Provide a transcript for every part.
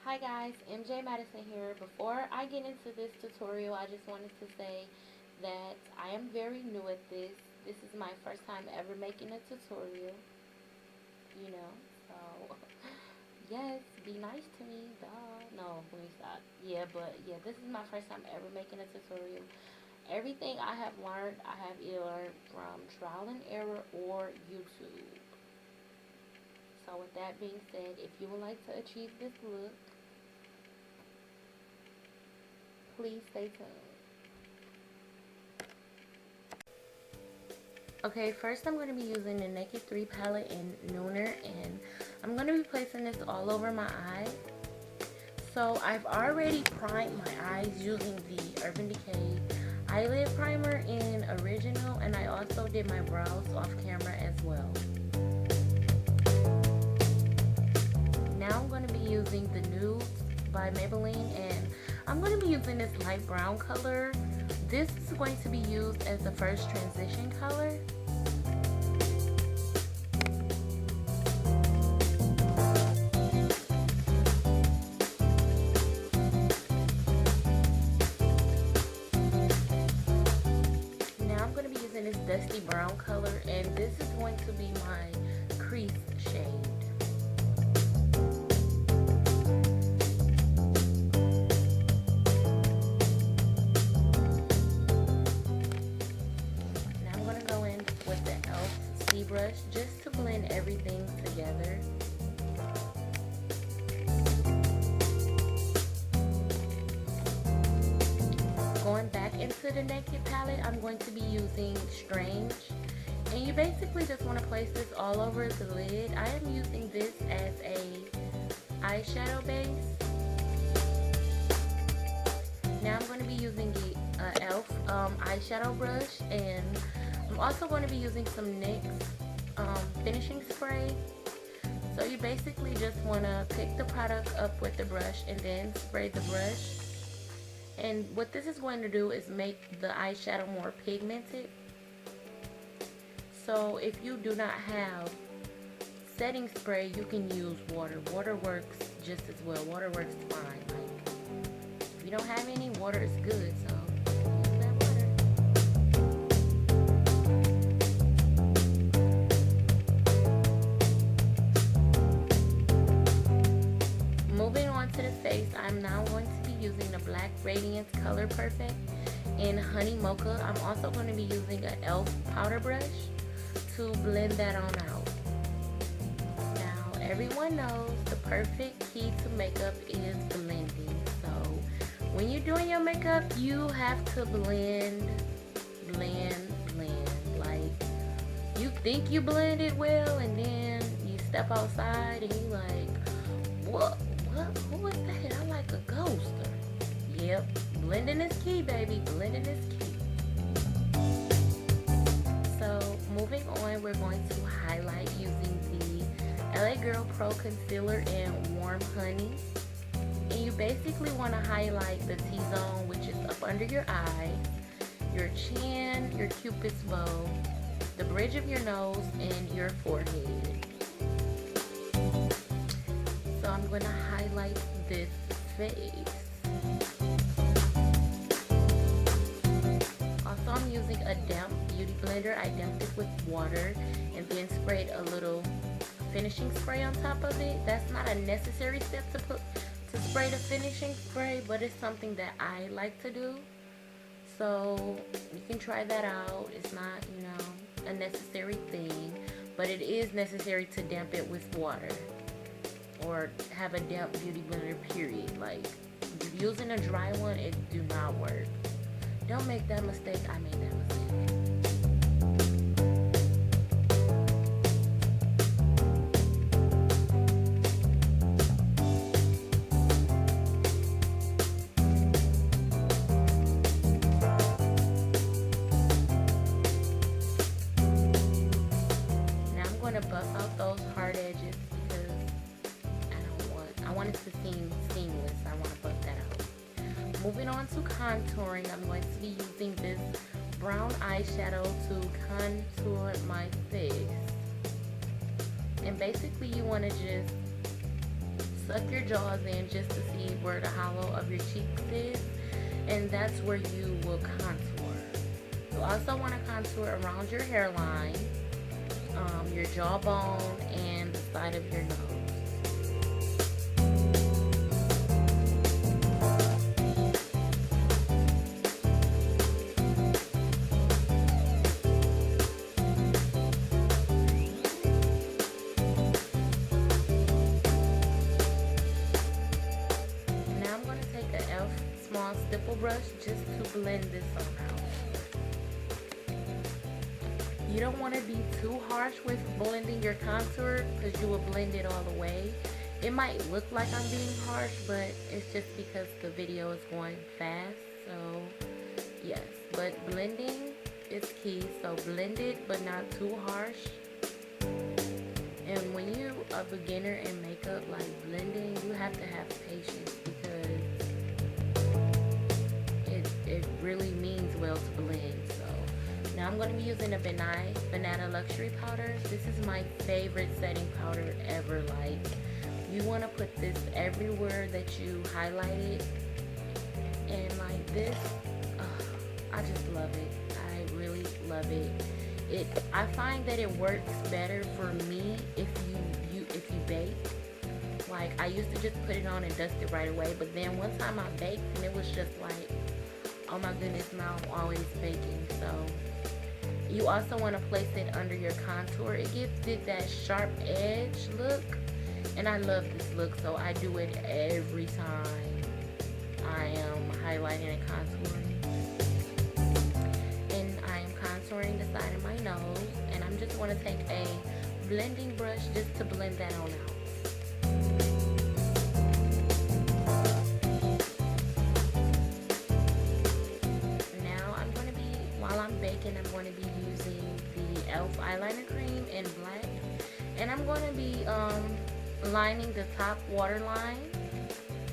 Hi guys, MJ Madison here. Before I get into this tutorial, I just wanted to say that I am very new at this. This is my first time ever making a tutorial, you know, so yes, be nice to me, duh. No, let me stop. Yeah, this is my first time ever making a tutorial. Everything I have learned, I have either learned from trial and error or YouTube. So with that being said, if you would like to achieve this look, please stay tuned. Okay, first I'm going to be using the Naked 3 palette in Nooner, and I'm going to be placing this all over my eye. So I've already primed my eyes using the Urban Decay eyelid primer in Original, and I also did my brows off camera as well. Now I'm going to be using the Nudes by Maybelline, and I'm going to be using this light brown color. This is going to be used as the first transition color. Now I'm going to be using this dusty brown color, and this is going to be my crease shade. F.A.C.E brush just to blend everything together. Going back into the Naked palette, I'm going to be using Strange, and you basically just want to place this all over the lid. I am using this as a eyeshadow base. Now I'm going to be using the E.Y.E.S eyeshadow brush, and I'm also going to be using some NYX finishing spray. So you basically just want to pick the product up with the brush and then spray the brush. And what this is going to do is make the eyeshadow more pigmented. So if you do not have setting spray, you can use water. Water works just as well. Water works fine. Like, if you don't have any, water is good. So to the face, I'm now going to be using the black Radiance Color Perfect in Honey Mocha. I'm also going to be using an e.l.f. powder brush to blend that on out. Now, everyone knows the perfect key to makeup is blending. So, when you're doing your makeup, you have to blend. Like, you think you blended well, and then you step outside and you like, what? Who is that? I'm like a ghost. Yep, blending is key, baby. Blending is key. So, moving on, we're going to highlight using the LA Girl Pro Concealer in Warm Honey. And you basically want to highlight the T-zone, which is up under your eye, your chin, your cupid's bow, the bridge of your nose, and your forehead. So I'm going to highlight this face. Also, I'm using a damp beauty blender. I damped it with water and then sprayed a little finishing spray on top of it. That's not a necessary step to spray the finishing spray, but it's something that I like to do. So you can try that out. It's not, a necessary thing, but it is necessary to damp it with water. Or have a damp beauty blender, period. Like, if you're using a dry one, it do not work. Don't make that mistake. I made that mistake. Now I'm going to buff out those hard edges. I want it to seem seamless. I want to buff that out. Moving on to contouring, I'm going to be using this brown eyeshadow to contour my face. And basically you want to just suck your jaws in just to see where the hollow of your cheeks is, and that's where you will contour. You also want to contour around your hairline, your jawbone, and the side of your nose. Now I'm going to take an E.Y.E.S small stipple brush just to blend this on out. You don't want to be too harsh with blending your contour because you will blend it all the way. It might look like I'm being harsh, but it's just because the video is going fast. So yes, but blending is key. So blend it, but not too harsh. And when you're a beginner in makeup, like blending, you have to have patience because it really means well to blend. So now I'm going to be using a Banana Luxury powder. This is my favorite setting powder ever. Like, you want to put this everywhere that you highlighted. And like this, I just love it. I really love it. I find that it works better for me if you bake. Like, I used to just put it on and dust it right away. But then one time I baked and it was just like, oh my goodness, now I'm always baking. So you also want to place it under your contour. It gives it that sharp edge look, and I love this look, so I do it every time I am highlighting and contouring. And I am contouring the side of my nose, and I'm just going to take a blending brush just to blend that on out. I'm going to be using the e.l.f. eyeliner cream in black, and I'm going to be lining the top waterline,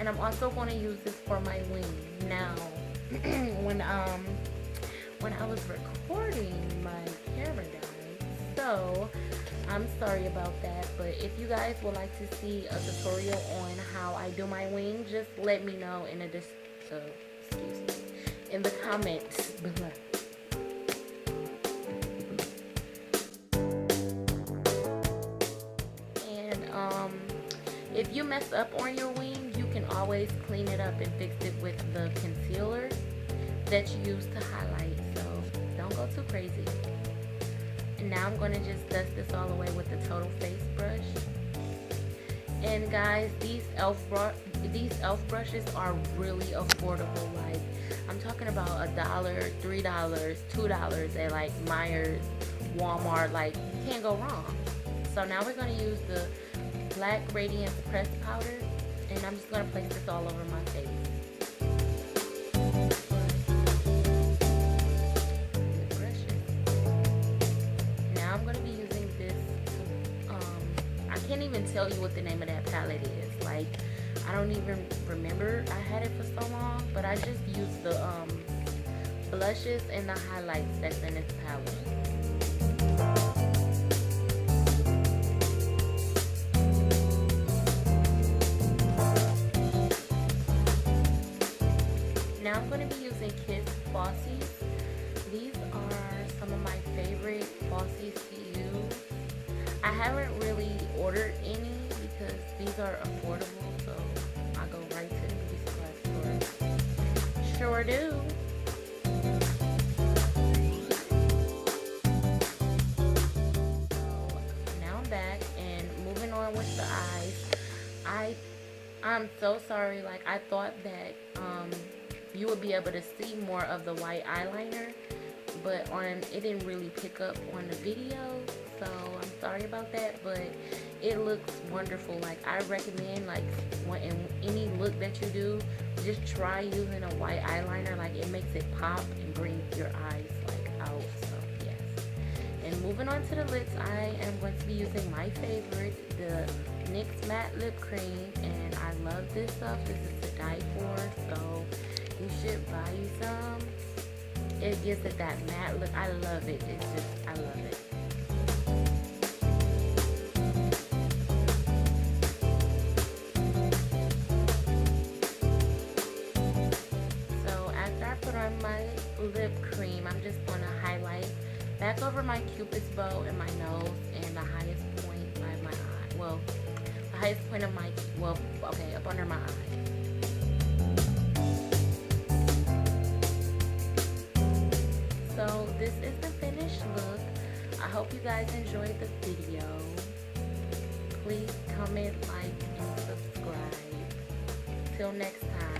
and I'm also going to use this for my wing. Now when I was recording, my camera died, so I'm sorry about that. But if you guys would like to see a tutorial on how I do my wing, just let me know in the comments below. If you mess up on your wing, you can always clean it up and fix it with the concealer that you use to highlight. So don't go too crazy. And now I'm going to just dust this all away with the Total Face brush. And guys, these e.l.f. brushes are really affordable. Like, I'm talking about $1, $3, $2 at like Myers, Walmart. Like, you can't go wrong. So now we're going to use the black Radiance pressed powder, and I'm just going to place this all over my face. Now I'm going to be using this, I can't even tell you what the name of that palette is. Like, I don't even remember. I had it for so long, but I just used the blushes and the highlights that's in this palette. Now I'm going to be using F.A.C.E. These are some of my favorite F.A.C.E to use. I haven't really ordered any because these are affordable, so I go right to the beauty supply store. Sure do. So now I'm back and moving on with the eyes. I'm so sorry. Like, I thought that you would be able to see more of the white eyeliner, but it didn't really pick up on the video, so I'm sorry about that. But it looks wonderful. Like, I recommend, like, in any look that you do, just try using a white eyeliner. Like, it makes it pop and bring your eyes like out. So yes. And moving on to the lips, I am going to be using my favorite, the NYX matte lip cream, and I love this stuff. This is to die for, so you should buy you some. It gives it that matte look. I love it. It's just, I love it. put on my lip cream, I'm just going to highlight back over my cupid's bow and my nose and the highest point by my eye. Well, the highest point of my, well, okay, up under my eye. So this is the finished look. I hope you guys enjoyed the video. Please comment, like, and subscribe. Till next time.